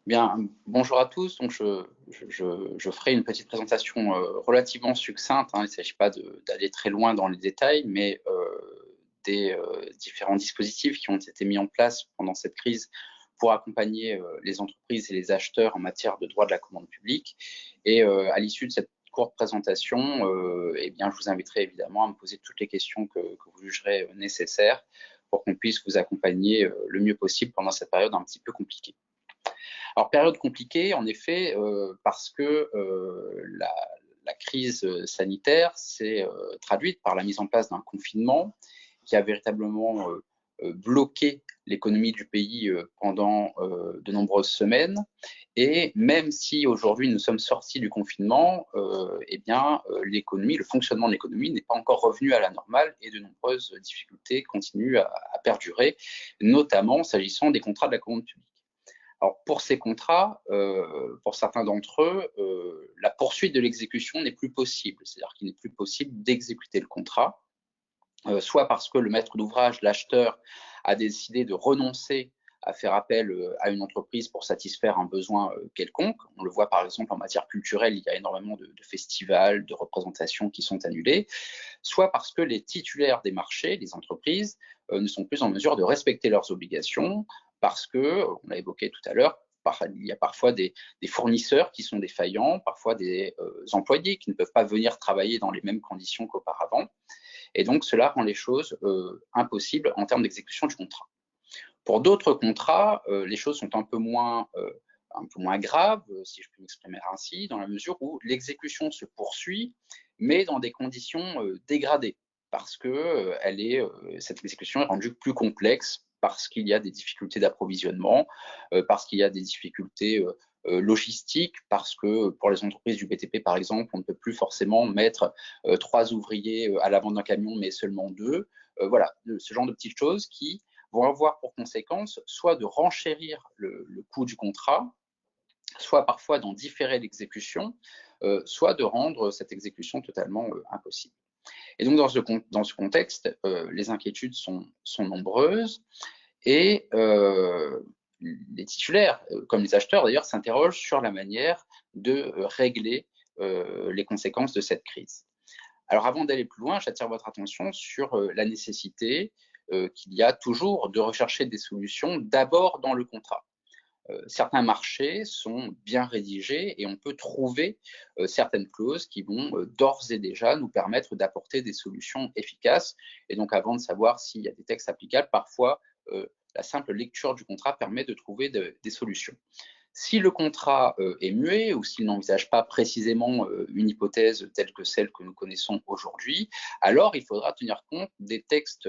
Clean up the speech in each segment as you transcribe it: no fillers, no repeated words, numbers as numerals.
Bien, bonjour à tous. Donc, je ferai une petite présentation relativement succincte, hein. Il ne s'agit pas d'aller très loin dans les détails, mais des différents dispositifs qui ont été mis en place pendant cette crise pour accompagner les entreprises et les acheteurs en matière de droit de la commande publique. Et à l'issue de cette courte présentation, eh bien, je vous inviterai évidemment à me poser toutes les questions que vous jugerez nécessaires pour qu'on puisse vous accompagner le mieux possible pendant cette période un petit peu compliquée. Alors, période compliquée, en effet, parce que la crise sanitaire s'est traduite par la mise en place d'un confinement qui a véritablement bloqué l'économie du pays pendant de nombreuses semaines. Et même si aujourd'hui nous sommes sortis du confinement, eh bien, l'économie, le fonctionnement de l'économie n'est pas encore revenu à la normale et de nombreuses difficultés continuent à perdurer, notamment s'agissant des contrats de la commande publique. Alors, pour ces contrats, pour certains d'entre eux, la poursuite de l'exécution n'est plus possible. C'est-à-dire qu'il n'est plus possible d'exécuter le contrat, soit parce que le maître d'ouvrage, l'acheteur, a décidé de renoncer à faire appel à une entreprise pour satisfaire un besoin quelconque. On le voit par exemple en matière culturelle, il y a énormément de festivals, de représentations qui sont annulées, soit parce que les titulaires des marchés, les entreprises, ne sont plus en mesure de respecter leurs obligations, parce que, on l'a évoqué tout à l'heure, il y a parfois des fournisseurs qui sont défaillants, parfois des employés qui ne peuvent pas venir travailler dans les mêmes conditions qu'auparavant. Et donc, cela rend les choses impossibles en termes d'exécution du contrat. Pour d'autres contrats, les choses sont un peu moins graves, si je peux m'exprimer ainsi, dans la mesure où l'exécution se poursuit, mais dans des conditions dégradées, parce que cette exécution est rendue plus complexe, parce qu'il y a des difficultés d'approvisionnement, parce qu'il y a des difficultés logistiques, parce que pour les entreprises du BTP, par exemple, on ne peut plus forcément mettre 3 ouvriers à l'avant d'un camion, mais seulement 2. Voilà, ce genre de petites choses qui vont avoir pour conséquence soit de renchérir le coût du contrat, soit parfois d'en différer l'exécution, soit de rendre cette exécution totalement impossible. Et donc dans ce contexte, les inquiétudes sont nombreuses et les titulaires, comme les acheteurs d'ailleurs, s'interrogent sur la manière de régler les conséquences de cette crise. Alors avant d'aller plus loin, j'attire votre attention sur la nécessité qu'il y a toujours de rechercher des solutions d'abord dans le contrat. Certains marchés sont bien rédigés et on peut trouver certaines clauses qui vont d'ores et déjà nous permettre d'apporter des solutions efficaces. Et donc avant de savoir s'il y a des textes applicables, parfois la simple lecture du contrat permet de trouver des solutions. Si le contrat est muet ou s'il n'envisage pas précisément une hypothèse telle que celle que nous connaissons aujourd'hui, alors il faudra tenir compte des textes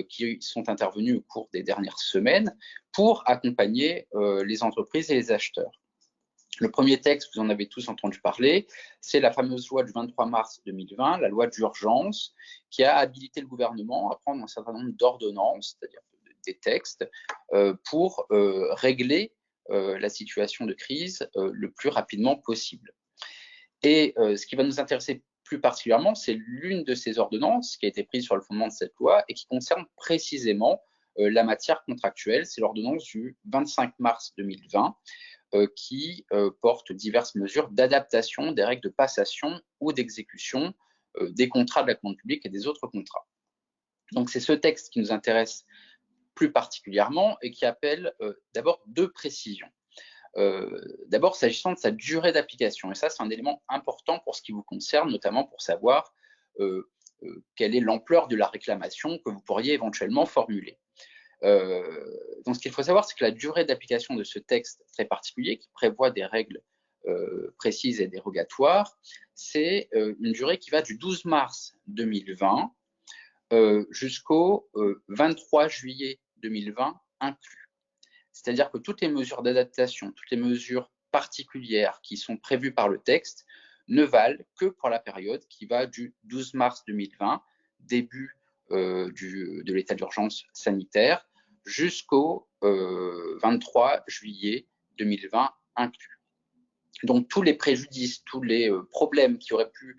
qui sont intervenus au cours des dernières semaines pour accompagner les entreprises et les acheteurs. Le premier texte, vous en avez tous entendu parler, c'est la fameuse loi du 23 mars 2020, la loi d'urgence, qui a habilité le gouvernement à prendre un certain nombre d'ordonnances, c'est-à-dire des textes, pour régler la situation de crise le plus rapidement possible. Et ce qui va nous intéresser plus particulièrement, c'est l'une de ces ordonnances qui a été prise sur le fondement de cette loi et qui concerne précisément la matière contractuelle. C'est l'ordonnance du 25 mars 2020 qui porte diverses mesures d'adaptation des règles de passation ou d'exécution des contrats de la commande publique et des autres contrats. Donc c'est ce texte qui nous intéresse plus particulièrement et qui appelle d'abord 2 précisions. D'abord, s'agissant de sa durée d'application, et ça, c'est un élément important pour ce qui vous concerne, notamment pour savoir quelle est l'ampleur de la réclamation que vous pourriez éventuellement formuler. Donc, ce qu'il faut savoir, c'est que la durée d'application de ce texte très particulier, qui prévoit des règles précises et dérogatoires, c'est une durée qui va du 12 mars 2020 jusqu'au 23 juillet 2020 inclus. C'est-à-dire que toutes les mesures d'adaptation, toutes les mesures particulières qui sont prévues par le texte ne valent que pour la période qui va du 12 mars 2020, début de l'état d'urgence sanitaire, jusqu'au 23 juillet 2020 inclus. Donc tous les préjudices, tous les problèmes qui auraient pu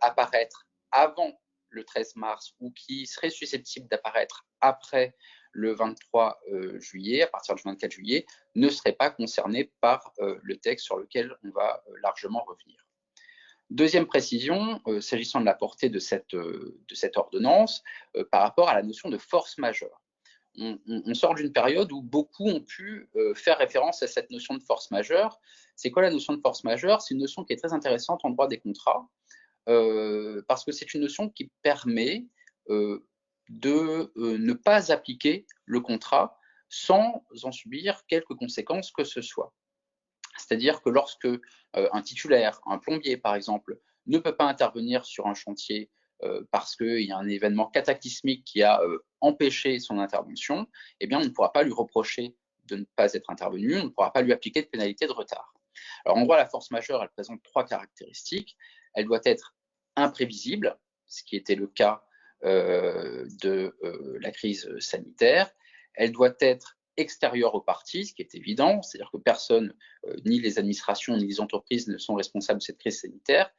apparaître avant le 13 mars ou qui seraient susceptibles d'apparaître après le 23 juillet, à partir du 24 juillet, ne seraient pas concernés par le texte sur lequel on va largement revenir. Deuxième précision, s'agissant de la portée de cette ordonnance, par rapport à la notion de force majeure. On sort d'une période où beaucoup ont pu faire référence à cette notion de force majeure. C'est quoi la notion de force majeure? C'est une notion qui est très intéressante en droit des contrats, parce que c'est une notion qui permet de ne pas appliquer le contrat sans en subir quelques conséquences que ce soit. C'est-à-dire que lorsque un titulaire, un plombier par exemple, ne peut pas intervenir sur un chantier parce qu'il y a un événement cataclysmique qui a empêché son intervention, eh bien on ne pourra pas lui reprocher de ne pas être intervenu, on ne pourra pas lui appliquer de pénalité de retard. Alors en droit, la force majeure, elle présente trois caractéristiques. Elle doit être imprévisible, ce qui était le cas de la crise sanitaire. Elle doit être extérieure aux parties, ce qui est évident, c'est-à-dire que personne, ni les administrations, ni les entreprises ne sont responsables de cette crise sanitaire.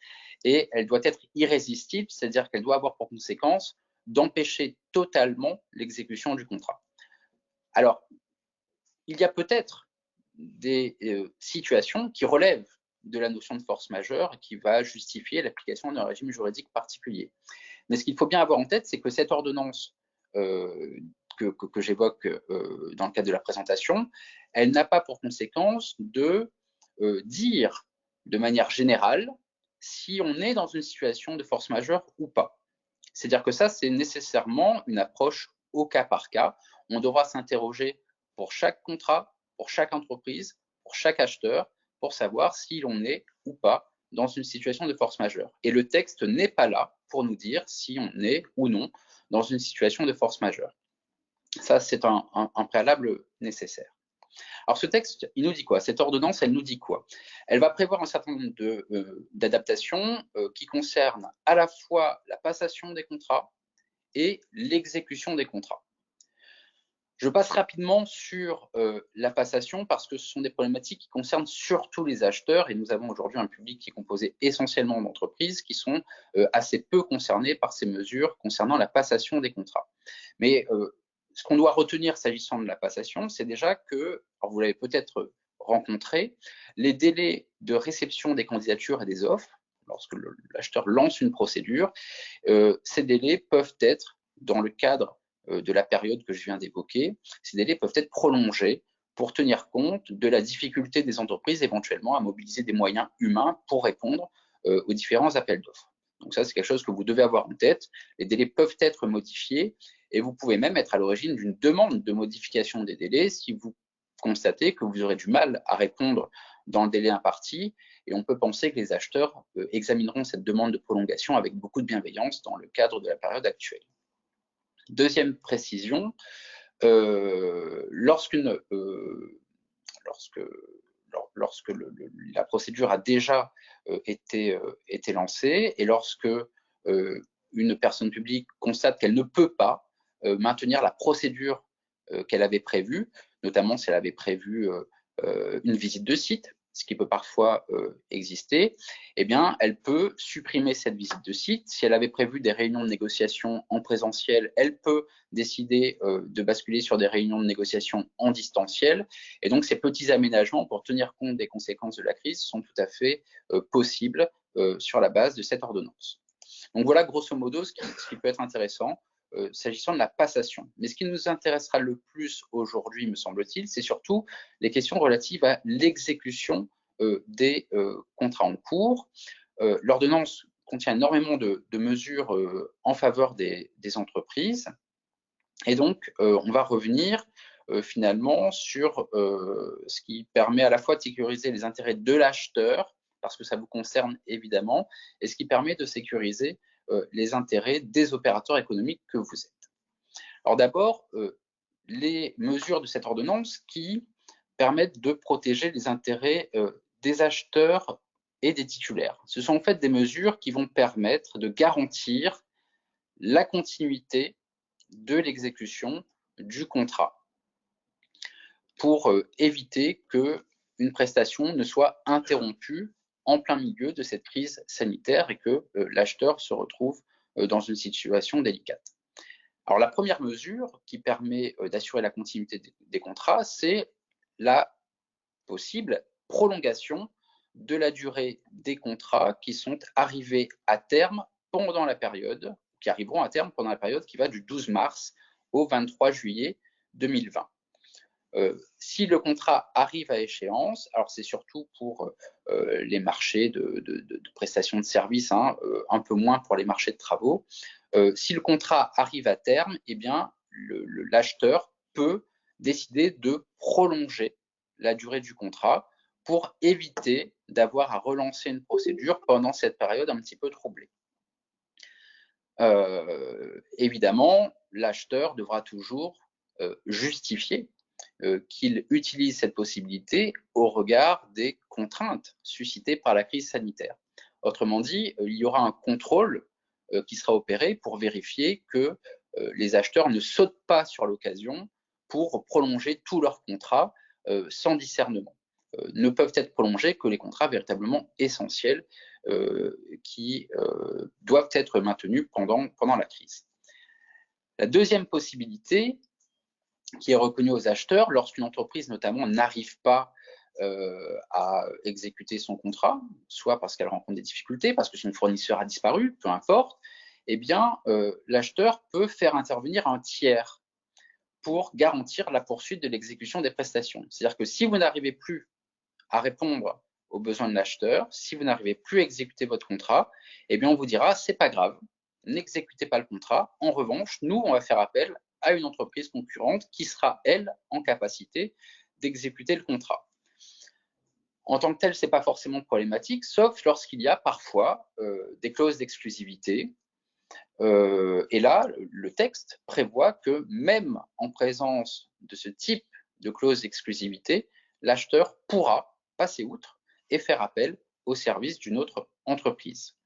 Et elle doit être irrésistible, c'est-à-dire qu'elle doit avoir pour conséquence d'empêcher totalement l'exécution du contrat. Alors, il y a peut-être des situations qui relèvent de la notion de force majeure qui va justifier l'application d'un régime juridique particulier. Mais ce qu'il faut bien avoir en tête, c'est que cette ordonnance que j'évoque dans le cadre de la présentation, elle n'a pas pour conséquence de dire de manière générale si on est dans une situation de force majeure ou pas. C'est-à-dire que ça, c'est nécessairement une approche au cas par cas. On devra s'interroger pour chaque contrat, pour chaque entreprise, pour chaque acheteur, pour savoir si l'on est ou pas dans une situation de force majeure. Et le texte n'est pas là pour nous dire si on est ou non dans une situation de force majeure. Ça, c'est un préalable nécessaire. Alors ce texte, il nous dit quoi? Cette ordonnance, elle nous dit quoi? Elle va prévoir un certain nombre d'adaptations qui concernent à la fois la passation des contrats et l'exécution des contrats. Je passe rapidement sur la passation parce que ce sont des problématiques qui concernent surtout les acheteurs et nous avons aujourd'hui un public qui est composé essentiellement d'entreprises qui sont assez peu concernées par ces mesures concernant la passation des contrats. Mais ce qu'on doit retenir s'agissant de la passation, c'est déjà que, alors vous l'avez peut-être rencontré, les délais de réception des candidatures et des offres, lorsque l'acheteur lance une procédure, ces délais peuvent être, dans le cadre de la période que je viens d'évoquer, ces délais peuvent être prolongés pour tenir compte de la difficulté des entreprises éventuellement à mobiliser des moyens humains pour répondre aux différents appels d'offres. Donc ça, c'est quelque chose que vous devez avoir en tête. Les délais peuvent être modifiés et vous pouvez même être à l'origine d'une demande de modification des délais si vous constatez que vous aurez du mal à répondre dans le délai imparti, et on peut penser que les acheteurs examineront cette demande de prolongation avec beaucoup de bienveillance dans le cadre de la période actuelle. Deuxième précision, lorsque la procédure a déjà été lancée et lorsque une personne publique constate qu'elle ne peut pas maintenir la procédure qu'elle avait prévue, notamment si elle avait prévu une visite de site, ce qui peut parfois exister, eh bien, elle peut supprimer cette visite de site. Si elle avait prévu des réunions de négociation en présentiel, elle peut décider de basculer sur des réunions de négociation en distanciel. Et donc, ces petits aménagements pour tenir compte des conséquences de la crise sont tout à fait possibles sur la base de cette ordonnance. Donc voilà, grosso modo, ce qui peut être intéressant s'agissant de la passation. Mais ce qui nous intéressera le plus aujourd'hui, me semble-t-il, c'est surtout les questions relatives à l'exécution des contrats en cours. L'ordonnance contient énormément de mesures en faveur des entreprises. Et donc, on va revenir finalement sur ce qui permet à la fois de sécuriser les intérêts de l'acheteur, parce que ça vous concerne évidemment, et ce qui permet de sécuriser les intérêts des opérateurs économiques que vous êtes. Alors d'abord, les mesures de cette ordonnance qui permettent de protéger les intérêts des acheteurs et des titulaires. Ce sont en fait des mesures qui vont permettre de garantir la continuité de l'exécution du contrat pour éviter qu'une prestation ne soit interrompue en plein milieu de cette crise sanitaire et que l'acheteur se retrouve dans une situation délicate. Alors, la première mesure qui permet d'assurer la continuité des contrats, c'est la possible prolongation de la durée des contrats qui sont arrivés à terme pendant la période, qui arriveront à terme pendant la période qui va du 12 mars au 23 juillet 2020. Si le contrat arrive à échéance, alors c'est surtout pour les marchés de prestations de services, hein, un peu moins pour les marchés de travaux. Si le contrat arrive à terme, eh bien, l'acheteur peut décider de prolonger la durée du contrat pour éviter d'avoir à relancer une procédure pendant cette période un petit peu troublée. Évidemment, l'acheteur devra toujours justifier qu'il utilise cette possibilité au regard des contraintes suscitées par la crise sanitaire. Autrement dit, il y aura un contrôle qui sera opéré pour vérifier que les acheteurs ne sautent pas sur l'occasion pour prolonger tous leurs contrats sans discernement. Ne peuvent être prolongés que les contrats véritablement essentiels qui doivent être maintenus pendant la crise. La deuxième possibilité, qui est reconnue aux acheteurs, lorsqu'une entreprise notamment n'arrive pas à exécuter son contrat, soit parce qu'elle rencontre des difficultés, parce que son fournisseur a disparu, peu importe, eh bien, l'acheteur peut faire intervenir un tiers pour garantir la poursuite de l'exécution des prestations. C'est-à-dire que si vous n'arrivez plus à répondre aux besoins de l'acheteur, si vous n'arrivez plus à exécuter votre contrat, eh bien, on vous dira, c'est pas grave, n'exécutez pas le contrat. En revanche, nous, on va faire appel à une entreprise concurrente qui sera, elle, en capacité d'exécuter le contrat. En tant que tel, ce n'est pas forcément problématique, sauf lorsqu'il y a parfois des clauses d'exclusivité. Et là, le texte prévoit que même en présence de ce type de clause d'exclusivité, l'acheteur pourra passer outre et faire appel au service d'une autre entreprise.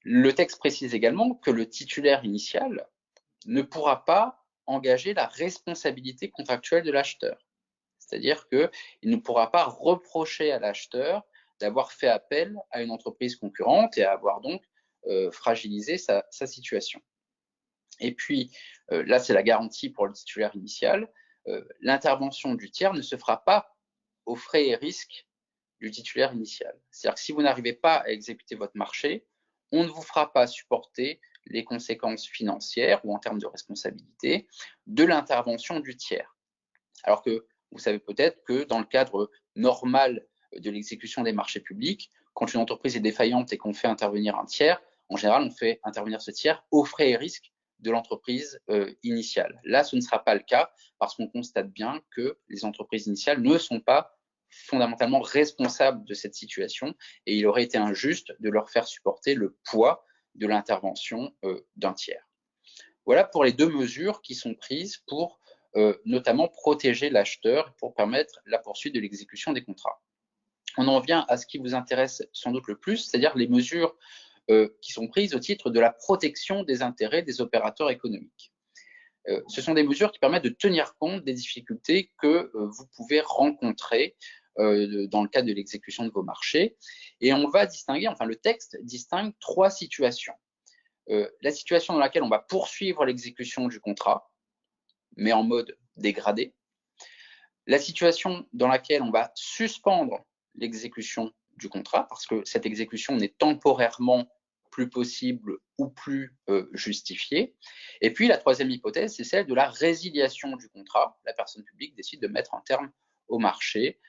Le texte précise également que le titulaire initial ne pourra pas engager la responsabilité contractuelle de l'acheteur. C'est-à-dire qu'il ne pourra pas reprocher à l'acheteur d'avoir fait appel à une entreprise concurrente et à avoir donc fragilisé sa situation. Et puis, là, c'est la garantie pour le titulaire initial, l'intervention du tiers ne se fera pas aux frais et risques du titulaire initial. C'est-à-dire que si vous n'arrivez pas à exécuter votre marché, on ne vous fera pas supporter les conséquences financières ou en termes de responsabilité de l'intervention du tiers. Alors que vous savez peut-être que dans le cadre normal de l'exécution des marchés publics, quand une entreprise est défaillante et qu'on fait intervenir un tiers, en général, on fait intervenir ce tiers aux frais et risques de l'entreprise initiale. Là, ce ne sera pas le cas parce qu'on constate bien que les entreprises initiales ne sont pas fondamentalement responsables de cette situation et il aurait été injuste de leur faire supporter le poids de l'intervention d'un tiers. Voilà pour les deux mesures qui sont prises pour notamment protéger l'acheteur pour permettre la poursuite de l'exécution des contrats. On en vient à ce qui vous intéresse sans doute le plus, c'est-à-dire les mesures qui sont prises au titre de la protection des intérêts des opérateurs économiques. Ce sont des mesures qui permettent de tenir compte des difficultés que vous pouvez rencontrer dans le cadre de l'exécution de vos marchés. Et on va distinguer, enfin le texte distingue trois situations. La situation dans laquelle on va poursuivre l'exécution du contrat, mais en mode dégradé. La situation dans laquelle on va suspendre l'exécution du contrat, parce que cette exécution n'est temporairement plus possible ou plus justifiée. Et puis la troisième hypothèse, c'est celle de la résiliation du contrat. La personne publique décide de mettre un terme au marché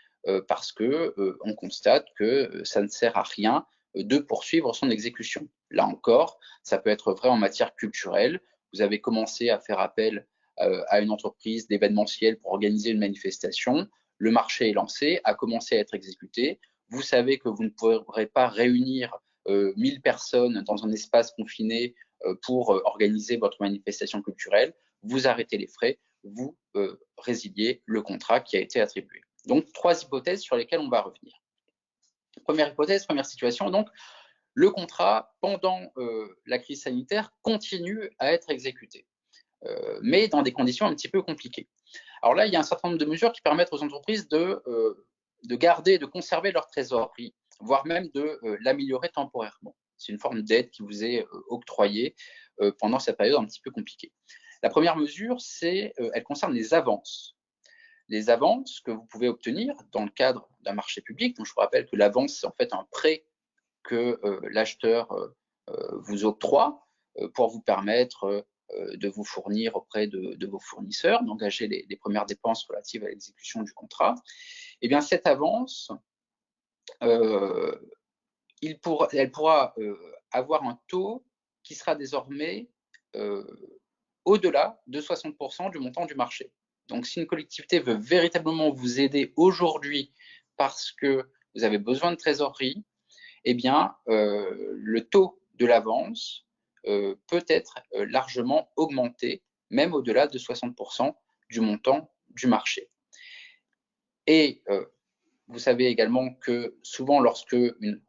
parce qu'on constate que ça ne sert à rien de poursuivre son exécution. Là encore, ça peut être vrai en matière culturelle. Vous avez commencé à faire appel à une entreprise d'événementiel pour organiser une manifestation. Le marché est lancé, a commencé à être exécuté. Vous savez que vous ne pourrez pas réunir 1000 personnes dans un espace confiné pour organiser votre manifestation culturelle. Vous arrêtez les frais, vous résiliez le contrat qui a été attribué. Donc, trois hypothèses sur lesquelles on va revenir. Première hypothèse, première situation, donc, le contrat, pendant la crise sanitaire, continue à être exécuté, mais dans des conditions un petit peu compliquées. Alors là, il y a un certain nombre de mesures qui permettent aux entreprises de garder, de conserver leur trésorerie, voire même de l'améliorer temporairement. C'est une forme d'aide qui vous est octroyée pendant cette période un petit peu compliquée. La première mesure, elle concerne les avances. Les avances que vous pouvez obtenir dans le cadre d'un marché public. Donc, je vous rappelle que l'avance, c'est en fait un prêt que l'acheteur vous octroie pour vous permettre de vous fournir auprès de vos fournisseurs, d'engager les premières dépenses relatives à l'exécution du contrat. Eh bien, cette avance, elle pourra avoir un taux qui sera désormais au-delà de 60% du montant du marché. Donc, si une collectivité veut véritablement vous aider aujourd'hui parce que vous avez besoin de trésorerie, eh bien, le taux de l'avance peut être largement augmenté, même au-delà de 60% du montant du marché. Et vous savez également que souvent, lorsque une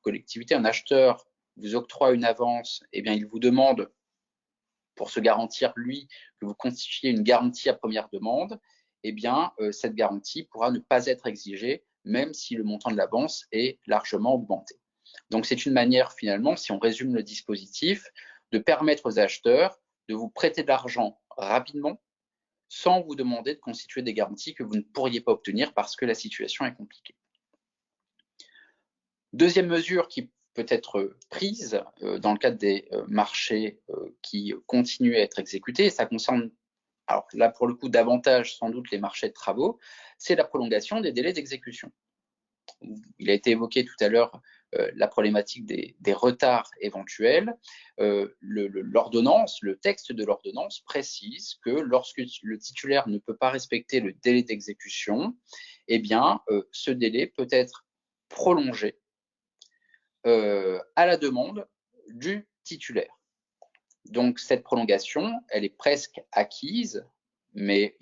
collectivité, un acheteur vous octroie une avance, eh bien, il vous demande, pour se garantir, lui, que vous constituiez une garantie à première demande, eh bien, cette garantie pourra ne pas être exigée, même si le montant de l'avance est largement augmenté. Donc, c'est une manière, finalement, si on résume le dispositif, de permettre aux acheteurs de vous prêter de l'argent rapidement, sans vous demander de constituer des garanties que vous ne pourriez pas obtenir parce que la situation est compliquée. Deuxième mesure qui peut être prise dans le cadre des marchés qui continuent à être exécutés, ça concerne, alors là pour le coup davantage sans doute les marchés de travaux, c'est la prolongation des délais d'exécution. Il a été évoqué tout à l'heure la problématique des retards éventuels. Le texte de l'ordonnance précise que lorsque le titulaire ne peut pas respecter le délai d'exécution, eh bien, ce délai peut être prolongé à la demande du titulaire. Donc, cette prolongation, elle est presque acquise, mais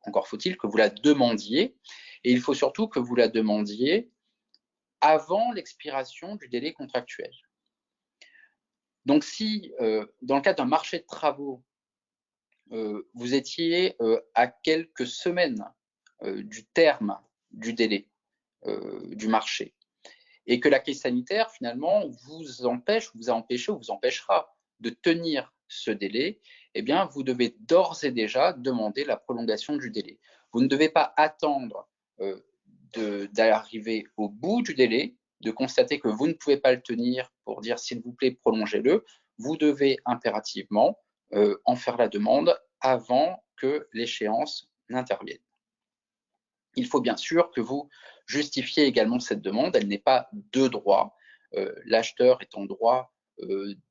encore faut-il que vous la demandiez, et il faut surtout que vous la demandiez avant l'expiration du délai contractuel. Donc, si dans le cadre d'un marché de travaux, vous étiez à quelques semaines du terme du délai du marché, et que la crise sanitaire, finalement, vous a empêché ou vous empêchera de tenir ce délai, eh bien, vous devez d'ores et déjà demander la prolongation du délai. Vous ne devez pas attendre d'arriver au bout du délai, de constater que vous ne pouvez pas le tenir pour dire s'il vous plaît, prolongez-le. Vous devez impérativement en faire la demande avant que l'échéance n'intervienne. Il faut bien sûr que vous justifiez également cette demande. Elle n'est pas de droit. L'acheteur est en droit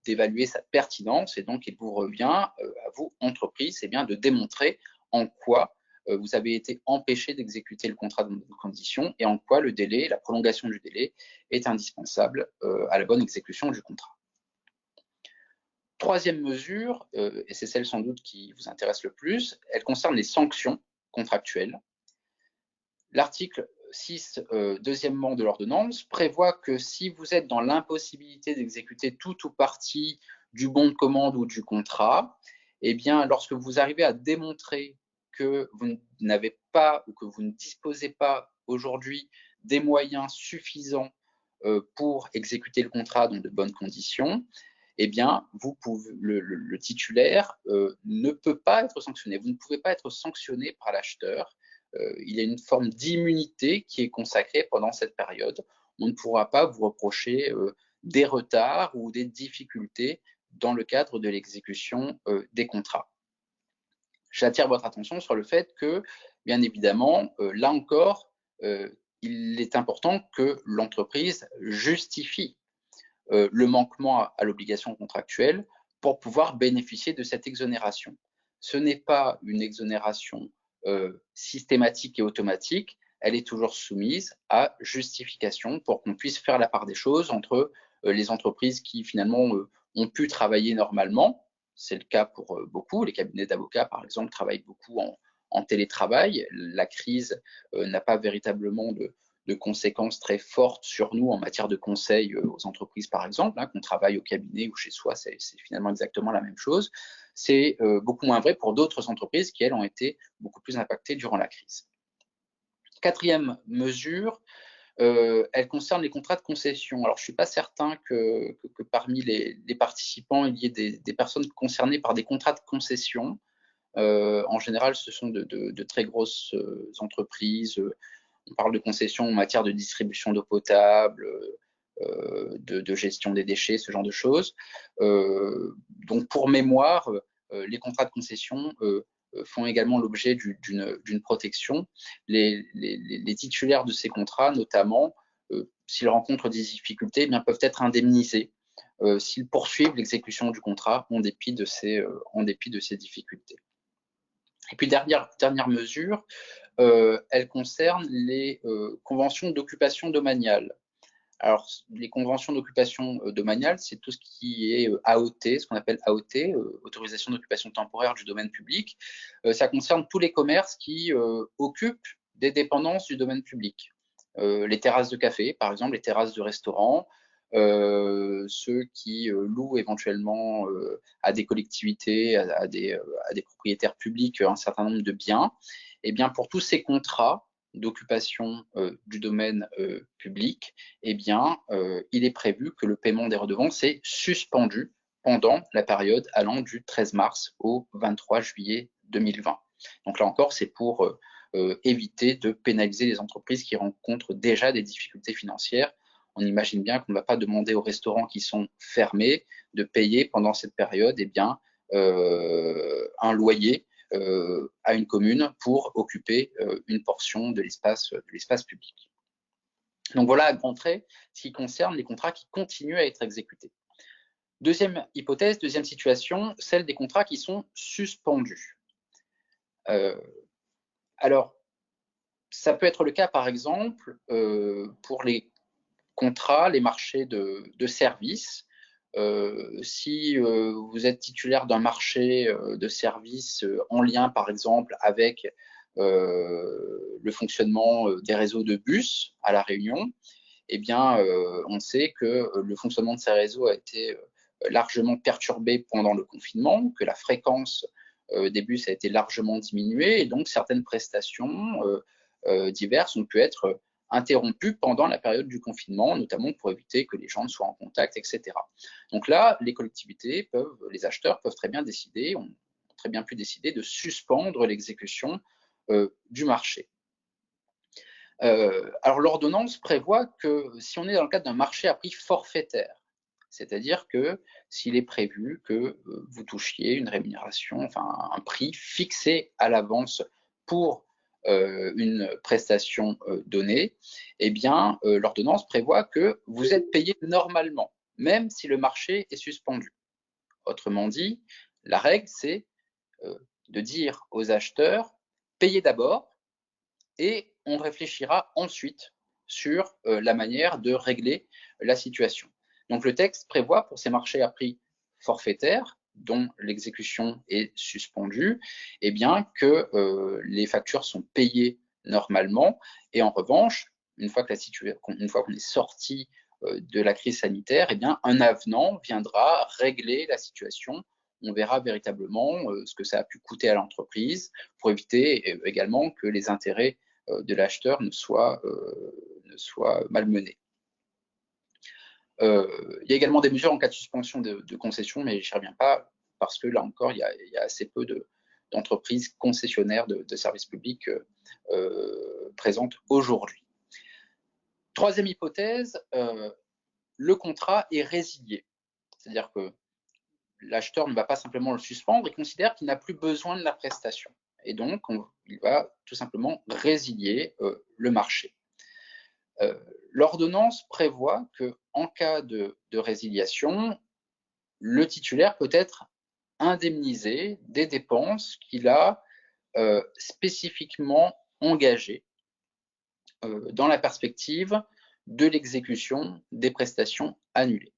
d'évaluer sa pertinence et donc il vous revient à vous, entreprise, bien, de démontrer en quoi vous avez été empêché d'exécuter le contrat dans de bonnes conditions et en quoi le délai, la prolongation du délai est indispensable à la bonne exécution du contrat. Troisième mesure, et c'est celle sans doute qui vous intéresse le plus, elle concerne les sanctions contractuelles. L'article 6, deuxièmement de l'ordonnance, prévoit que si vous êtes dans l'impossibilité d'exécuter tout ou partie du bon de commande ou du contrat, eh bien, lorsque vous arrivez à démontrer que vous n'avez pas ou que vous ne disposez pas aujourd'hui des moyens suffisants pour exécuter le contrat dans de bonnes conditions, eh bien, le titulaire ne peut pas être sanctionné. Vous ne pouvez pas être sanctionné par l'acheteur. Il y a une forme d'immunité qui est consacrée pendant cette période. On ne pourra pas vous reprocher des retards ou des difficultés dans le cadre de l'exécution des contrats. J'attire votre attention sur le fait que, bien évidemment, là encore, il est important que l'entreprise justifie le manquement à l'obligation contractuelle pour pouvoir bénéficier de cette exonération. Ce n'est pas une exonération systématique et automatique, elle est toujours soumise à justification pour qu'on puisse faire la part des choses entre les entreprises qui finalement ont pu travailler normalement, c'est le cas pour beaucoup, les cabinets d'avocats par exemple travaillent beaucoup en télétravail, la crise n'a pas véritablement de conséquences très fortes sur nous en matière de conseil aux entreprises, par exemple, qu'on travaille au cabinet ou chez soi, c'est finalement exactement la même chose. C'est beaucoup moins vrai pour d'autres entreprises qui, elles, ont été beaucoup plus impactées durant la crise. Quatrième mesure, elle concerne les contrats de concession. Alors, je ne suis pas certain que parmi les participants, il y ait des personnes concernées par des contrats de concession. En général, ce sont de très grosses entreprises. On parle de concessions en matière de distribution d'eau potable, de gestion des déchets, ce genre de choses. Donc, pour mémoire, les contrats de concession font également l'objet d'une protection. Les titulaires de ces contrats, notamment, s'ils rencontrent des difficultés, eh bien, peuvent être indemnisés s'ils poursuivent l'exécution du contrat en dépit de ces difficultés. Et puis, dernière mesure, elle concerne les conventions d'occupation domaniale. Alors, les conventions d'occupation domaniale, c'est tout ce qui est AOT, ce qu'on appelle AOT, autorisation d'occupation temporaire du domaine public. Ça concerne tous les commerces qui occupent des dépendances du domaine public. Les terrasses de café, par exemple, les terrasses de restaurants, ceux qui louent éventuellement à des collectivités, à des propriétaires publics un certain nombre de biens. Eh bien, pour tous ces contrats d'occupation du domaine public, eh bien, il est prévu que le paiement des redevances est suspendu pendant la période allant du 13 mars au 23 juillet 2020. Donc là encore, c'est pour éviter de pénaliser les entreprises qui rencontrent déjà des difficultés financières. On imagine bien qu'on ne va pas demander aux restaurants qui sont fermés de payer pendant cette période eh bien, un loyer à une commune pour occuper une portion de l'espace public. Donc voilà à grands traits ce qui concerne les contrats qui continuent à être exécutés. Deuxième hypothèse, deuxième situation, celle des contrats qui sont suspendus. Alors, ça peut être le cas, par exemple, pour les contrats, les marchés de services. Si vous êtes titulaire d'un marché de services en lien, par exemple, avec le fonctionnement des réseaux de bus à La Réunion, eh bien, on sait que le fonctionnement de ces réseaux a été largement perturbé pendant le confinement, que la fréquence des bus a été largement diminuée, et donc certaines prestations diverses ont pu être interrompues pendant la période du confinement, notamment pour éviter que les gens ne soient en contact, etc. Donc là, les collectivités les acheteurs peuvent très bien décider, ont très bien pu décider de suspendre l'exécution du marché. Alors l'ordonnance prévoit que si on est dans le cadre d'un marché à prix forfaitaire, c'est-à-dire que s'il est prévu que vous touchiez une rémunération, enfin un prix fixé à l'avance pour une prestation donnée, eh bien l'ordonnance prévoit que vous êtes payé normalement, même si le marché est suspendu. Autrement dit, la règle, c'est de dire aux acheteurs, payez d'abord, et on réfléchira ensuite sur la manière de régler la situation. Donc le texte prévoit pour ces marchés à prix forfaitaires, dont l'exécution est suspendue, eh bien que les factures sont payées normalement, et en revanche, une fois qu'on est sorti de la crise sanitaire, eh bien un avenant viendra régler la situation. On verra véritablement ce que ça a pu coûter à l'entreprise pour éviter également que les intérêts de l'acheteur ne soit malmené. Il y a également des mesures en cas de suspension de concession, mais je n'y reviens pas parce que là encore, il y a assez peu d'entreprises concessionnaires de services publics présentes aujourd'hui. Troisième hypothèse, le contrat est résilié. C'est-à-dire que l'acheteur ne va pas simplement le suspendre, il considère qu'il n'a plus besoin de la prestation. Et donc, il va tout simplement résilier le marché. L'ordonnance prévoit qu'en cas de résiliation, le titulaire peut être indemnisé des dépenses qu'il a spécifiquement engagées dans la perspective de l'exécution des prestations annulées.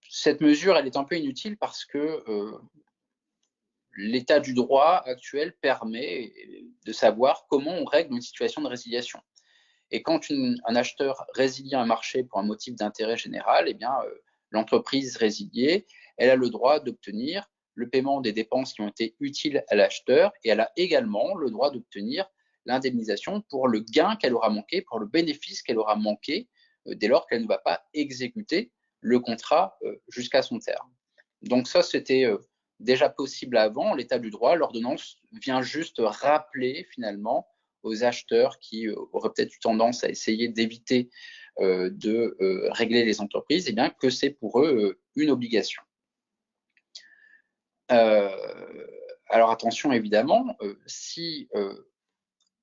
Cette mesure, elle est un peu inutile parce que l'état du droit actuel permet de savoir comment on règle une situation de résiliation. Et quand un acheteur résilie un marché pour un motif d'intérêt général, eh bien, l'entreprise résiliée, elle a le droit d'obtenir le paiement des dépenses qui ont été utiles à l'acheteur, et elle a également le droit d'obtenir l'indemnisation pour le gain qu'elle aura manqué, pour le bénéfice qu'elle aura manqué, dès lors qu'elle ne va pas exécuter le contrat jusqu'à son terme. Donc ça, c'était déjà possible avant, l'état du droit, l'ordonnance vient juste rappeler finalement aux acheteurs qui auraient peut-être eu tendance à essayer d'éviter de régler les entreprises, eh bien, que c'est pour eux une obligation. Alors attention évidemment, si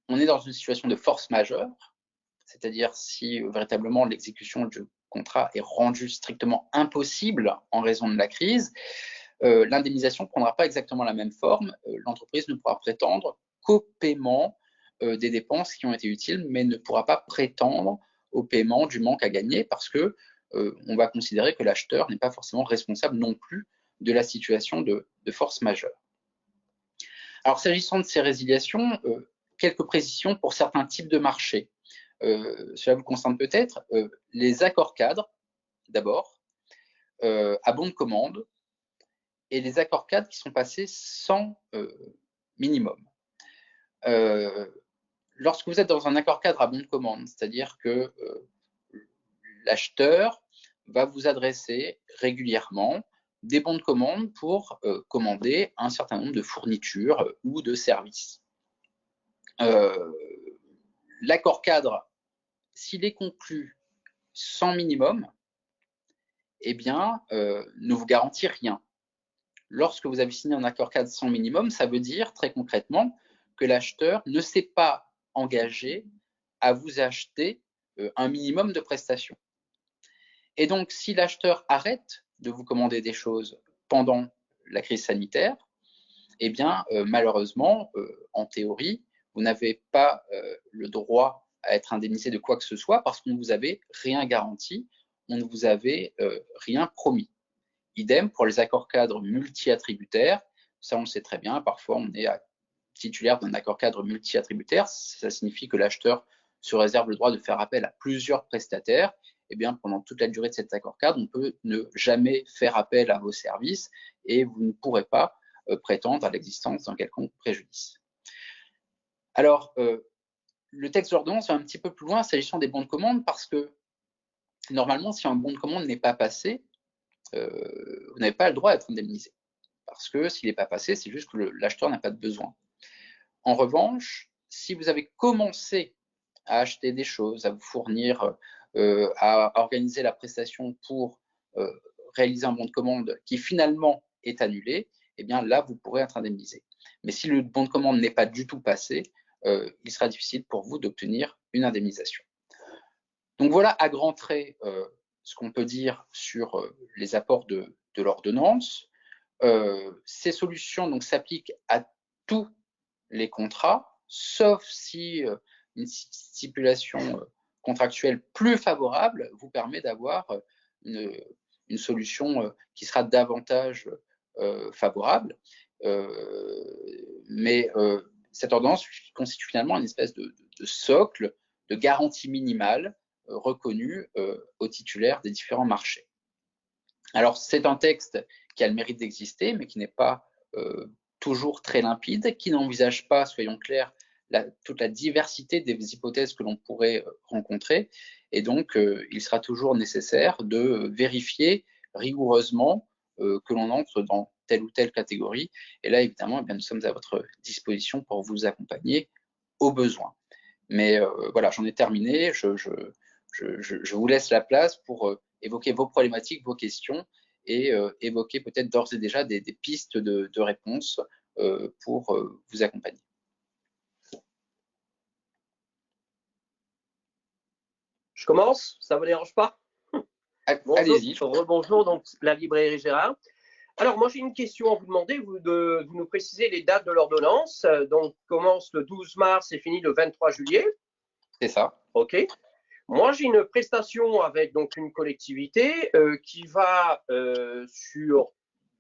on est dans une situation de force majeure, c'est-à-dire si véritablement l'exécution du contrat est rendue strictement impossible en raison de la crise, l'indemnisation ne prendra pas exactement la même forme. L'entreprise ne pourra prétendre qu'au paiement des dépenses qui ont été utiles, mais ne pourra pas prétendre au paiement du manque à gagner parce que on va considérer que l'acheteur n'est pas forcément responsable non plus de la situation de force majeure. Alors, s'agissant de ces résiliations, quelques précisions pour certains types de marchés. Cela vous concerne peut-être les accords cadres, d'abord, à bon de commande, et les accords cadres qui sont passés sans minimum. Lorsque vous êtes dans un accord cadre à bon de commande, c'est-à-dire que l'acheteur va vous adresser régulièrement des bons de commande pour commander un certain nombre de fournitures ou de services. L'accord cadre, s'il est conclu sans minimum, eh bien, ne vous garantit rien. Lorsque vous avez signé un accord cadre sans minimum, ça veut dire très concrètement que l'acheteur ne s'est pas engagé à vous acheter un minimum de prestations. Et donc, si l'acheteur arrête de vous commander des choses pendant la crise sanitaire, eh bien, malheureusement, en théorie, vous n'avez pas le droit à être indemnisé de quoi que ce soit parce qu'on ne vous avait rien garanti, on ne vous avait rien promis. Idem pour les accords cadres multi-attributaires, ça on le sait très bien, parfois on est titulaire d'un accord cadre multi-attributaire, ça signifie que l'acheteur se réserve le droit de faire appel à plusieurs prestataires. Eh bien, pendant toute la durée de cet accord cadre, on peut ne jamais faire appel à vos services et vous ne pourrez pas prétendre à l'existence d'un quelconque préjudice. Alors, le texte d'ordonnance va un petit peu plus loin s'agissant des bons de commande parce que normalement, si un bon de commande n'est pas passé, vous n'avez pas le droit d'être indemnisé. Parce que s'il n'est pas passé, c'est juste que l'acheteur n'a pas de besoin. En revanche, si vous avez commencé à acheter des choses, à vous fournir, à organiser la prestation pour réaliser un bon de commande qui finalement est annulé, eh bien là, vous pourrez être indemnisé. Mais si le bon de commande n'est pas du tout passé, il sera difficile pour vous d'obtenir une indemnisation. Donc voilà à grands traits ce qu'on peut dire sur les apports de l'ordonnance. Ces solutions donc s'appliquent à tous les contrats, sauf si une stipulation contractuelle plus favorable vous permet d'avoir une solution qui sera davantage favorable. Mais cette ordonnance constitue finalement une espèce de socle, de garantie minimale reconnue aux titulaires des différents marchés. Alors, c'est un texte qui a le mérite d'exister, mais qui n'est pas toujours très limpide, qui n'envisage pas, soyons clairs, toute la diversité des hypothèses que l'on pourrait rencontrer. Et donc, il sera toujours nécessaire de vérifier rigoureusement que l'on entre dans telle ou telle catégorie. Et là, évidemment, eh bien, nous sommes à votre disposition pour vous accompagner au besoin. Mais voilà, j'en ai terminé. Je vous laisse la place pour évoquer vos problématiques, vos questions et évoquer peut-être d'ores et déjà des pistes de réponse pour vous accompagner. Je commence, ça ne vous dérange pas? Allez-y. Rebonjour, donc la librairie Gérard. Alors, moi, j'ai une question à vous demander, vous nous préciser les dates de l'ordonnance. Donc, commence le 12 mars et finit le 23 juillet. C'est ça. OK. Moi, j'ai une prestation avec donc une collectivité qui va sur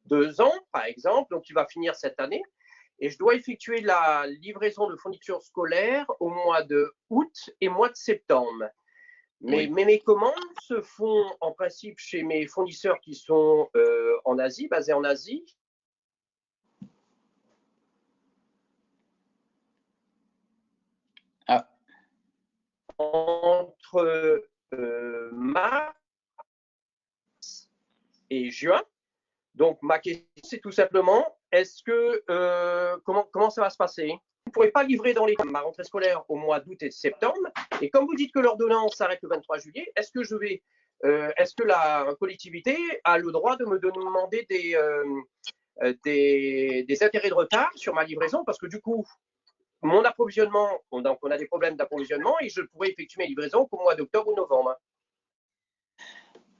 2 ans, par exemple, donc qui va finir cette année. Et je dois effectuer la livraison de fournitures scolaires au mois de août et mois de septembre. Mais mes commandes se font en principe chez mes fournisseurs qui sont en Asie, basés en Asie. Ah. Entre mars et juin. Donc, ma question, c'est tout simplement, est-ce que comment ça va se passer? Vous ne pourrez pas livrer dans les temps ma rentrée scolaire au mois d'août et de septembre. Et comme vous dites que l'ordonnance s'arrête le 23 juillet, est-ce que la collectivité a le droit de me demander des intérêts de retard sur ma livraison? Parce que du coup, mon approvisionnement, donc on a des problèmes d'approvisionnement et je pourrais effectuer mes livraisons qu'au mois d'octobre ou novembre.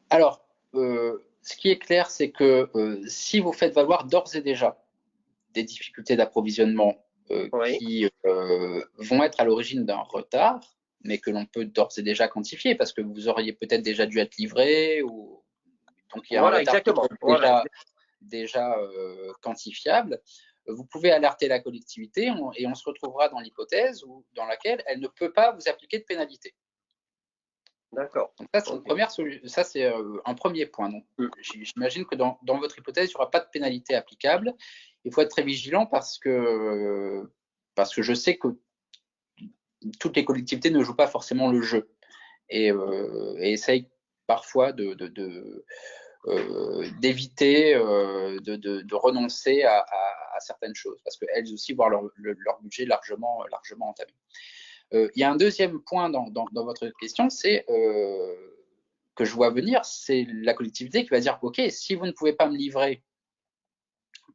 Alors, ce qui est clair, c'est que si vous faites valoir d'ores et déjà des difficultés d'approvisionnement Oui. qui vont être à l'origine d'un retard, mais que l'on peut d'ores et déjà quantifier, parce que vous auriez peut-être déjà dû être livré, ou donc il y a un Voilà, retard exactement. déjà quantifiable. Vous pouvez alerter la collectivité et on se retrouvera dans l'hypothèse dans laquelle elle ne peut pas vous appliquer de pénalité. D'accord. Donc ça, c'est un premier point. Donc, j'imagine que dans votre hypothèse, il n'y aura pas de pénalité applicable. Il faut être très vigilant parce que je sais que toutes les collectivités ne jouent pas forcément le jeu et essayent parfois d'éviter de renoncer à certaines choses parce qu'elles aussi voient leur budget largement entamé. Il y a un deuxième point dans votre question, c'est que je vois venir, c'est la collectivité qui va dire ok, si vous ne pouvez pas me livrer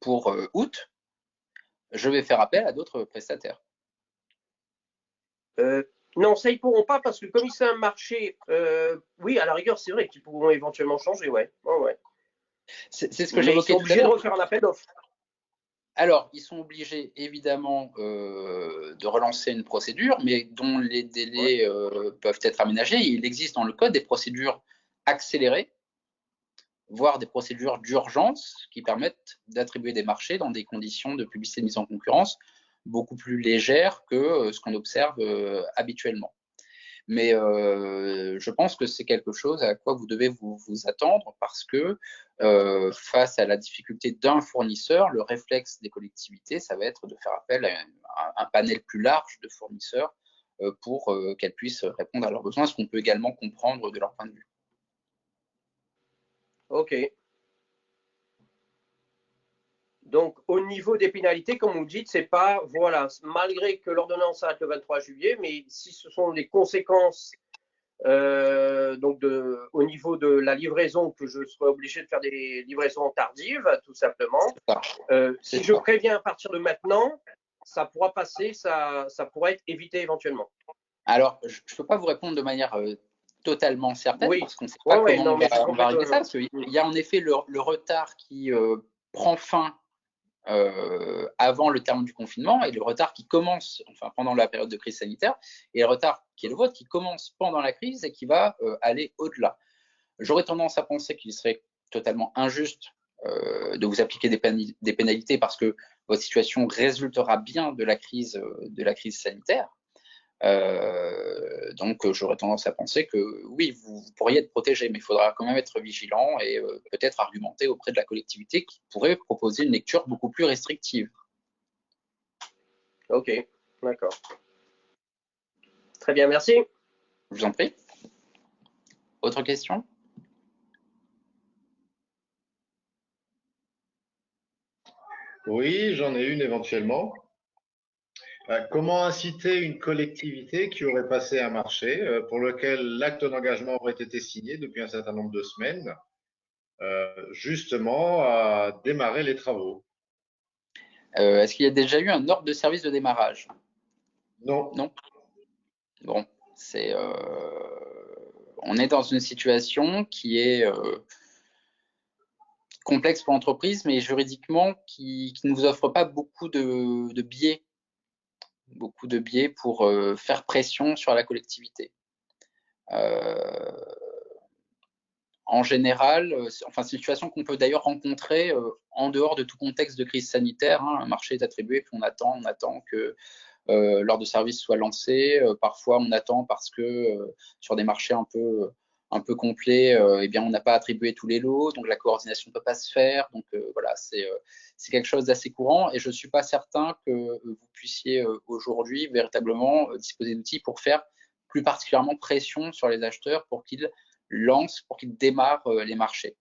pour août, je vais faire appel à d'autres prestataires. Non, ça ils pourront pas parce que comme c'est un marché, oui, à la rigueur, c'est vrai qu'ils pourront éventuellement changer, ouais. C'est ce que j'évoquais tout à l'heure. Ils sont obligés de refaire un appel d'offres. Alors, ils sont obligés évidemment de relancer une procédure, mais dont les délais peuvent être aménagés. Il existe dans le code des procédures accélérées, voire des procédures d'urgence qui permettent d'attribuer des marchés dans des conditions de publicité de mise en concurrence beaucoup plus légères que ce qu'on observe habituellement. Mais je pense que c'est quelque chose à quoi vous devez vous attendre parce que face à la difficulté d'un fournisseur, le réflexe des collectivités, ça va être de faire appel à un panel plus large de fournisseurs pour qu'elles puissent répondre à leurs besoins, ce qu'on peut également comprendre de leur point de vue. Ok. Donc, au niveau des pénalités, comme vous dites, c'est pas, voilà, malgré que l'ordonnance s'arrête le 23 juillet, mais si ce sont les conséquences donc au niveau de la livraison, que je serai obligé de faire des livraisons tardives, tout simplement. Si je préviens à partir de maintenant, ça pourra passer, ça pourra être évité éventuellement. Alors, je ne peux pas vous répondre de manière totalement certaine, oui. parce qu'on ne sait pas comment on va régler ça, parce qu'il y a en effet le retard qui prend fin avant le terme du confinement et le retard qui commence pendant la période de crise sanitaire et le retard qui est le vôtre qui commence pendant la crise et qui va aller au-delà. J'aurais tendance à penser qu'il serait totalement injuste de vous appliquer des pénalités parce que votre situation résultera bien de la crise sanitaire. Donc j'aurais tendance à penser que oui, vous pourriez être protégé, mais il faudra quand même être vigilant et peut-être argumenter auprès de la collectivité qui pourrait proposer une lecture beaucoup plus restrictive. Ok, d'accord. Très bien, merci. Je vous en prie. Autre question? Oui, j'en ai une éventuellement. Comment inciter une collectivité qui aurait passé un marché pour lequel l'acte d'engagement aurait été signé depuis un certain nombre de semaines, justement à démarrer les travaux? Est-ce qu'il y a déjà eu un ordre de service de démarrage? Non. Non. Bon, on est dans une situation qui est complexe pour l'entreprise, mais juridiquement qui ne vous offre pas beaucoup de biais pour faire pression sur la collectivité. En général, c'est une situation qu'on peut d'ailleurs rencontrer en dehors de tout contexte de crise sanitaire. Un marché est attribué, puis on attend que l'ordre de service soit lancé. Parfois, on attend parce que sur des marchés un peu complets, eh bien, on n'a pas attribué tous les lots, donc la coordination ne peut pas se faire. Donc voilà, c'est quelque chose d'assez courant et je ne suis pas certain que vous puissiez aujourd'hui véritablement disposer d'outils pour faire plus particulièrement pression sur les acheteurs pour qu'ils lancent, pour qu'ils démarrent les marchés.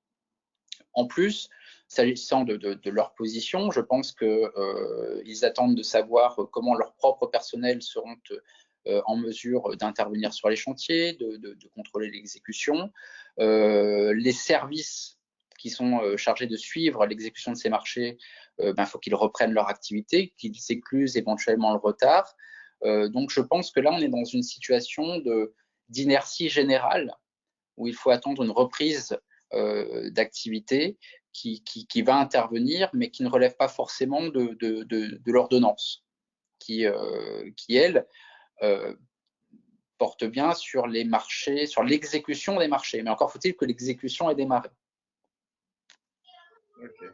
En plus, S'agissant de leur position, je pense qu'ils attendent de savoir comment leurs propres personnels seront en mesure d'intervenir sur les chantiers, de contrôler l'exécution. Les services qui sont chargés de suivre l'exécution de ces marchés, faut qu'ils reprennent leur activité, qu'ils éclusent éventuellement le retard. Donc je pense que là, on est dans une situation d'inertie générale où il faut attendre une reprise d'activité qui va intervenir, mais qui ne relève pas forcément de l'ordonnance, qui elle, porte bien sur les marchés, sur l'exécution des marchés. Mais encore faut-il que l'exécution ait démarré. Okay.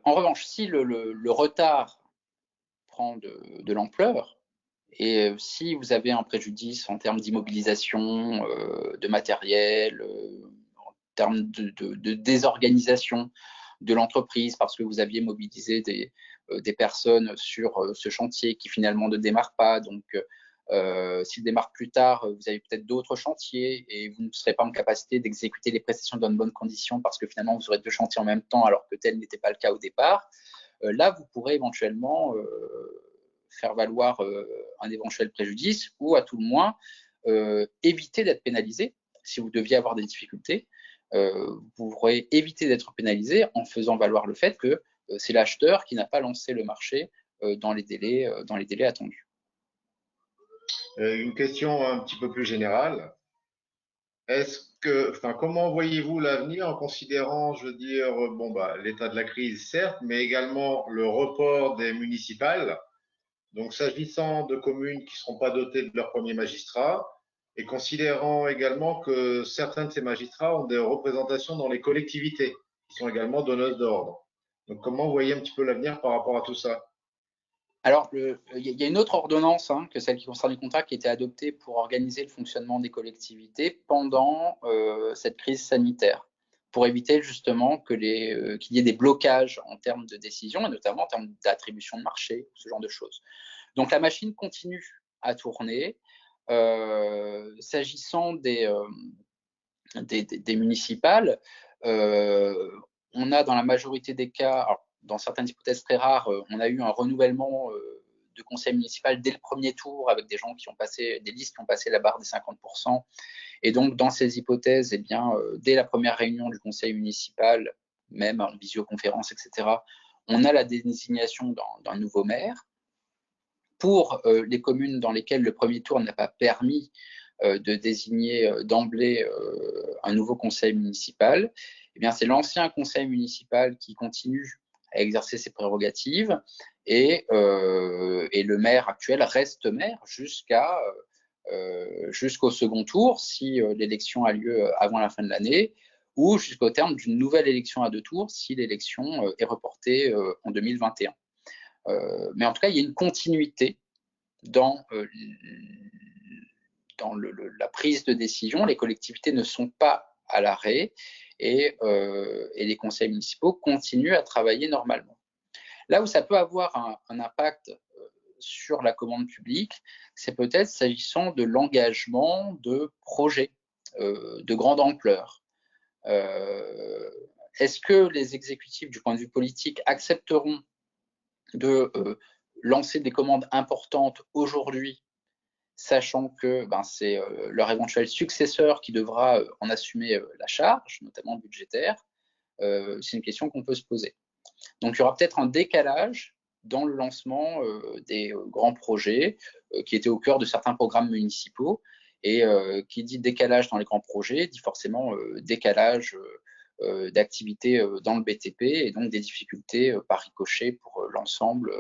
En revanche, si le retard prend de l'ampleur, et si vous avez un préjudice en termes d'immobilisation, de matériel, en termes de désorganisation de l'entreprise parce que vous aviez mobilisé des personnes sur ce chantier qui finalement ne démarre pas, donc s'il démarre plus tard, vous avez peut-être d'autres chantiers et vous ne serez pas en capacité d'exécuter les prestations dans de bonnes conditions parce que finalement vous aurez 2 chantiers en même temps alors que tel n'était pas le cas au départ. Là, vous pourrez éventuellement faire valoir un éventuel préjudice ou à tout le moins éviter d'être pénalisé. Si vous deviez avoir des difficultés, vous pourrez éviter d'être pénalisé en faisant valoir le fait que c'est l'acheteur qui n'a pas lancé le marché dans les délais attendus. Une question un petit peu plus générale. Comment voyez-vous l'avenir en considérant, je veux dire, l'état de la crise, certes, mais également le report des municipales? Donc, s'agissant de communes qui ne seront pas dotées de leur premier magistrat, et considérant également que certains de ces magistrats ont des représentations dans les collectivités, qui sont également donneuses d'ordre. Donc, comment vous voyez un petit peu l'avenir par rapport à tout ça? Alors, il y a une autre ordonnance que celle qui concerne les contrats qui a été adoptée pour organiser le fonctionnement des collectivités pendant cette crise sanitaire, pour éviter justement qu'il y ait des blocages en termes de décision et notamment en termes d'attribution de marché, ce genre de choses. Donc la machine continue à tourner. S'agissant des municipales, on a dans la majorité des cas, alors, dans certaines hypothèses très rares, on a eu un renouvellement de conseil municipal dès le premier tour avec des gens qui ont passé, des listes qui ont passé la barre des 50%. Et donc, dans ces hypothèses, dès la première réunion du conseil municipal, même en visioconférence, etc., on a la désignation d'un nouveau maire. Pour les communes dans lesquelles le premier tour n'a pas permis de désigner d'emblée un nouveau conseil municipal, c'est l'ancien conseil municipal qui continue à exercer ses prérogatives et le maire actuel reste maire jusqu'au second tour si l'élection a lieu avant la fin de l'année ou jusqu'au terme d'une nouvelle élection à 2 tours si l'élection est reportée en 2021. Mais en tout cas, il y a une continuité dans la prise de décision. Les collectivités ne sont pas à l'arrêt et les conseils municipaux continuent à travailler normalement. Là où ça peut avoir un impact sur la commande publique, c'est peut-être s'agissant de l'engagement de projets de grande ampleur. Est-ce que les exécutifs, du point de vue politique, accepteront de lancer des commandes importantes aujourd'hui, sachant que c'est leur éventuel successeur qui devra en assumer la charge, notamment budgétaire? C'est une question qu'on peut se poser. Donc il y aura peut-être un décalage dans le lancement des grands projets qui étaient au cœur de certains programmes municipaux. Et qui dit décalage dans les grands projets dit forcément décalage d'activité dans le BTP et donc des difficultés par ricochet pour l'ensemble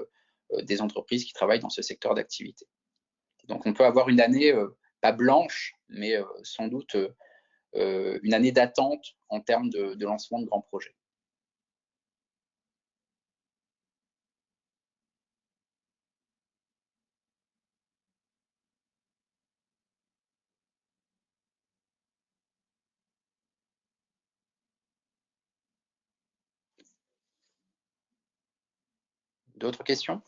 des entreprises qui travaillent dans ce secteur d'activité. Donc on peut avoir une année pas blanche, mais sans doute une année d'attente en termes de lancement de grands projets. D'autres questions?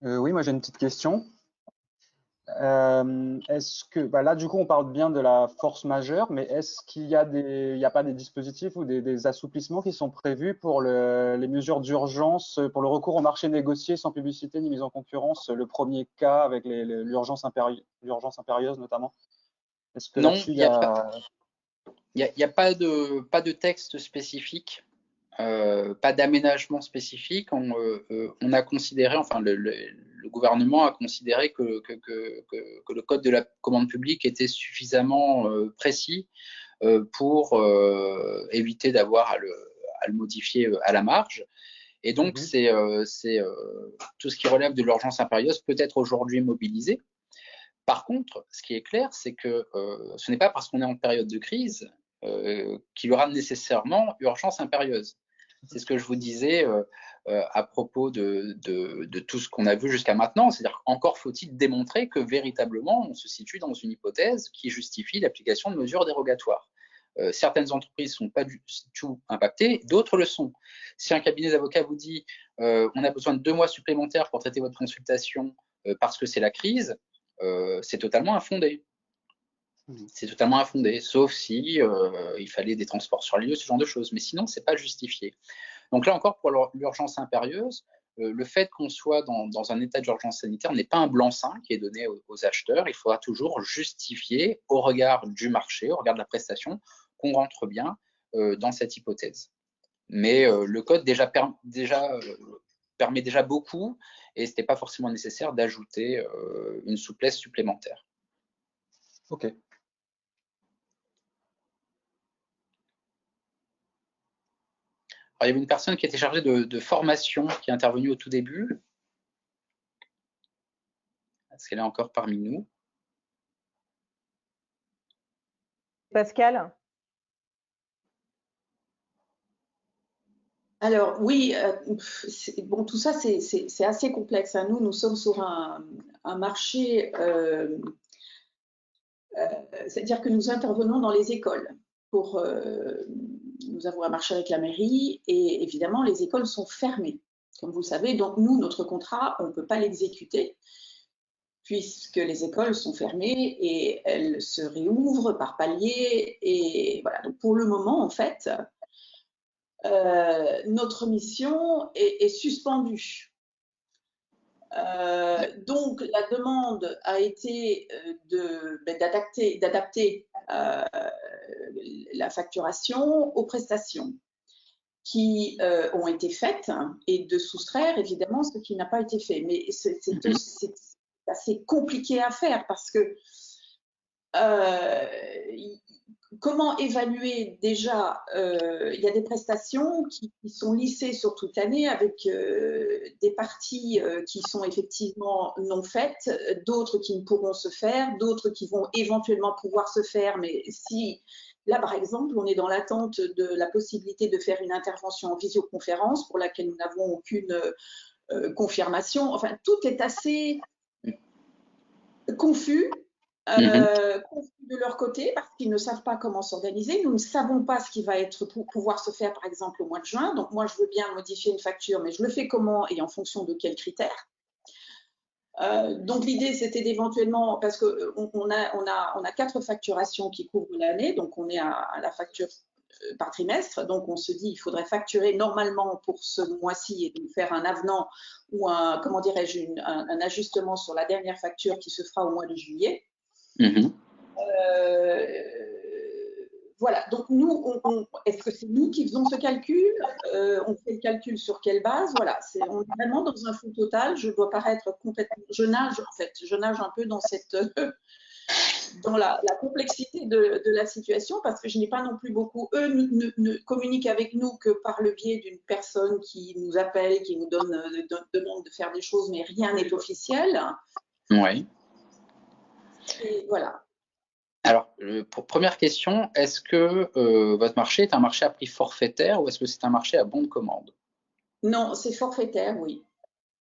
Oui, moi j'ai une petite question. Est-ce que, là, du coup, on parle bien de la force majeure, mais est-ce qu'il y a il n'y a pas des dispositifs ou des assouplissements qui sont prévus pour les mesures d'urgence, pour le recours au marché négocié sans publicité ni mise en concurrence, le premier cas avec l'urgence impérieuse notamment? Est-ce que Non, là-dessus, il n'y a pas de texte spécifique. Pas d'aménagement spécifique. On a considéré, enfin le gouvernement a considéré que le code de la commande publique était suffisamment précis pour éviter d'avoir à le modifier à la marge. Et donc, tout ce qui relève de l'urgence impérieuse peut être aujourd'hui mobilisé. Par contre, ce qui est clair, c'est que ce n'est pas parce qu'on est en période de crise qu'il y aura nécessairement urgence impérieuse. C'est ce que je vous disais à propos de tout ce qu'on a vu jusqu'à maintenant. C'est-à-dire qu'encore faut-il démontrer que véritablement on se situe dans une hypothèse qui justifie l'application de mesures dérogatoires. Certaines entreprises ne sont pas du tout impactées, d'autres le sont. Si un cabinet d'avocats vous dit on a besoin de 2 mois supplémentaires pour traiter votre consultation parce que c'est la crise, c'est totalement infondé. C'est totalement infondé, sauf si il fallait des transports sur lieu, ce genre de choses. Mais sinon, c'est pas justifié. Donc là encore, pour l'urgence impérieuse, le fait qu'on soit dans un état d'urgence sanitaire n'est pas un blanc-seing qui est donné aux acheteurs. Il faudra toujours justifier au regard du marché, au regard de la prestation, qu'on rentre bien dans cette hypothèse. Mais le code permet déjà beaucoup et ce n'était pas forcément nécessaire d'ajouter une souplesse supplémentaire. Ok. Alors, il y avait une personne qui était chargée de formation qui est intervenue au tout début. Est-ce qu'elle est encore parmi nous? Pascal? Alors oui, bon, tout ça c'est assez complexe. Hein. Nous sommes sur un marché, c'est-à-dire que nous intervenons dans les écoles. Nous avons un marché avec la mairie et évidemment les écoles sont fermées, comme vous le savez. Donc nous, notre contrat, on ne peut pas l'exécuter puisque les écoles sont fermées et elles se réouvrent par paliers. Et voilà. Donc pour le moment, en fait, notre mission est suspendue. Donc la demande a été d'adapter la facturation aux prestations qui ont été faites et de soustraire évidemment ce qui n'a pas été fait. Mais c'est assez compliqué à faire parce que comment évaluer déjà il y a des prestations qui sont lissées sur toute l'année avec des parties qui sont effectivement non faites, d'autres qui ne pourront se faire, d'autres qui vont éventuellement pouvoir se faire, mais si là par exemple on est dans l'attente de la possibilité de faire une intervention en visioconférence pour laquelle nous n'avons aucune confirmation, enfin tout est assez confus. De leur côté parce qu'ils ne savent pas comment s'organiser. Nous ne savons pas ce qui va être pour pouvoir se faire par exemple au mois de juin. Donc moi je veux bien modifier une facture, mais je le fais comment et en fonction de quels critères. Donc l'idée c'était d'éventuellement, parce qu'on a 4 facturations qui couvrent l'année, donc on est à la facture par trimestre, donc on se dit il faudrait facturer normalement pour ce mois-ci et faire un avenant ou un ajustement sur la dernière facture qui se fera au mois de juillet. Voilà, donc nous, est-ce que c'est nous qui faisons ce calcul? On fait le calcul sur quelle base? Voilà, on est vraiment dans un flou total. Je dois paraître complètement. Je nage en fait, je nage un peu dans la complexité de la situation parce que je n'ai pas non plus beaucoup. Eux ne communiquent avec nous que par le biais d'une personne qui nous appelle, qui nous demande de faire des choses, mais rien n'est officiel. Oui. Et voilà. Alors, première question, est-ce que votre marché est un marché à prix forfaitaire ou est-ce que c'est un marché à bon de commande? Non, c'est forfaitaire, oui.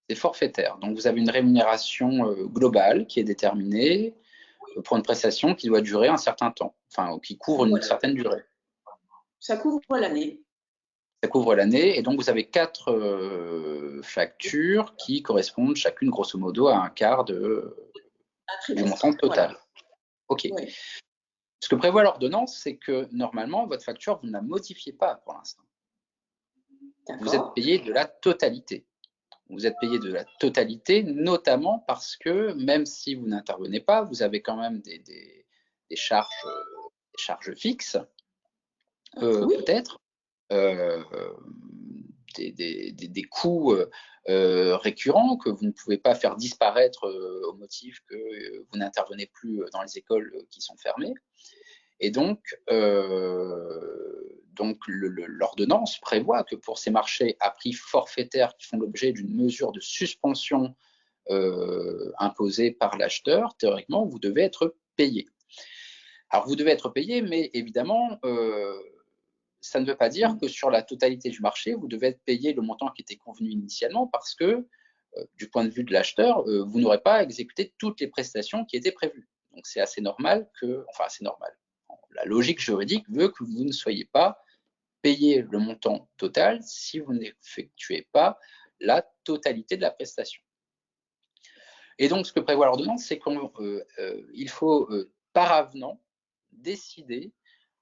C'est forfaitaire. Donc, vous avez une rémunération globale qui est déterminée pour une prestation qui doit durer un certain temps, enfin, qui couvre une certaine durée. Ça couvre l'année. Ça couvre l'année et donc vous avez 4 factures qui correspondent chacune grosso modo à un quart de du montant total. Voilà. OK. Oui. Ce que prévoit l'ordonnance, c'est que normalement, votre facture, vous ne la modifiez pas pour l'instant. Vous êtes payé de la totalité. Vous êtes payé de la totalité, notamment parce que même si vous n'intervenez pas, vous avez quand même des charges fixes, Oui. peut-être, des coûts récurrents que vous ne pouvez pas faire disparaître au motif que vous n'intervenez plus dans les écoles qui sont fermées. Et donc l'ordonnance prévoit que pour ces marchés à prix forfaitaire qui font l'objet d'une mesure de suspension imposée par l'acheteur, théoriquement, vous devez être payé. Alors, vous devez être payé, mais évidemment, ça ne veut pas dire que sur la totalité du marché, vous devez être payé le montant qui était convenu initialement parce que, du point de vue de l'acheteur, vous n'aurez pas exécuté toutes les prestations qui étaient prévues. Donc, c'est assez normal que, enfin, assez normal. La logique juridique veut que vous ne soyez pas payé le montant total si vous n'effectuez pas la totalité de la prestation. Et donc, ce que prévoit l'ordonnance, c'est qu'il faut, par avenant, décider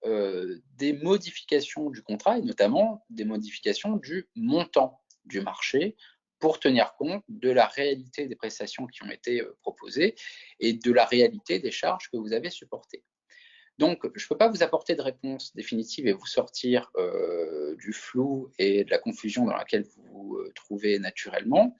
des modifications du contrat et notamment des modifications du montant du marché pour tenir compte de la réalité des prestations qui ont été proposées et de la réalité des charges que vous avez supportées. Donc, je ne peux pas vous apporter de réponse définitive et vous sortir du flou et de la confusion dans laquelle vous vous trouvez naturellement.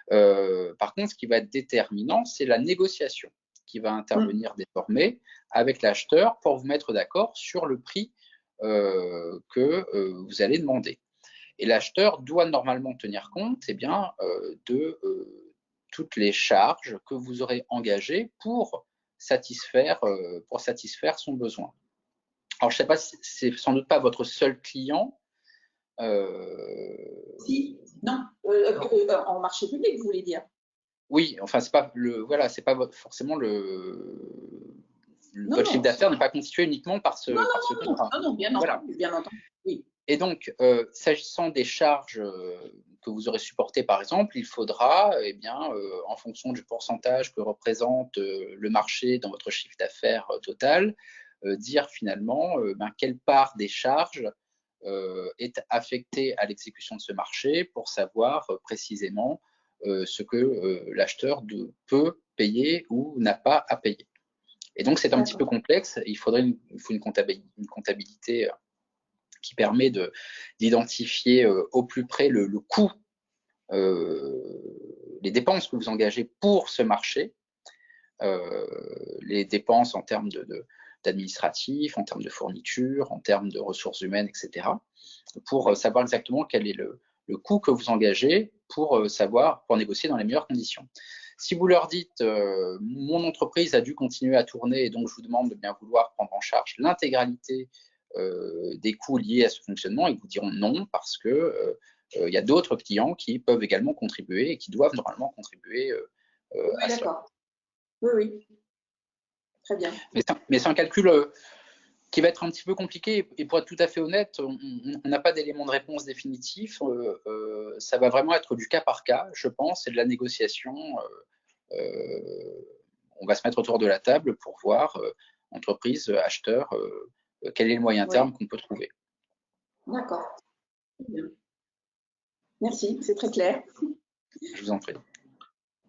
Par contre, ce qui va être déterminant, c'est la négociation qui va intervenir désormais avec l'acheteur pour vous mettre d'accord sur le prix que vous allez demander. Et l'acheteur doit normalement tenir compte de toutes les charges que vous aurez engagées pour satisfaire son besoin. Alors, je ne sais pas si c'est sans doute pas votre seul client. Si, non, en marché public, vous voulez dire? Oui, enfin, c'est pas forcément votre chiffre d'affaires n'est pas constitué uniquement par ce contrat. Non, bien entendu, bien entendu. Oui. Et donc, s'agissant des charges que vous aurez supportées, par exemple, il faudra, en fonction du pourcentage que représente le marché dans votre chiffre d'affaires total, dire finalement quelle part des charges est affectée à l'exécution de ce marché pour savoir précisément ce que l'acheteur peut payer ou n'a pas à payer. Et donc, c'est un petit peu complexe. Il faut une comptabilité qui permet d'identifier au plus près le coût, les dépenses que vous engagez pour ce marché, les dépenses en termes d'administratif, en termes de fourniture, en termes de ressources humaines, etc., pour savoir exactement quel est le coût que vous engagez pour négocier dans les meilleures conditions. Si vous leur dites mon entreprise a dû continuer à tourner et donc je vous demande de bien vouloir prendre en charge l'intégralité des coûts liés à ce fonctionnement, ils vous diront non parce que y a d'autres clients qui peuvent également contribuer et qui doivent normalement contribuer à cela. Oui. Très bien. Mais c'est un calcul qui va être un petit peu compliqué et pour être tout à fait honnête, on n'a pas d'élément de réponse définitif. Ça va vraiment être du cas par cas, je pense, et de la négociation. On va se mettre autour de la table pour voir, entreprise, acheteur, quel est le moyen terme qu'on peut trouver. D'accord. Merci, c'est très clair. Je vous en prie.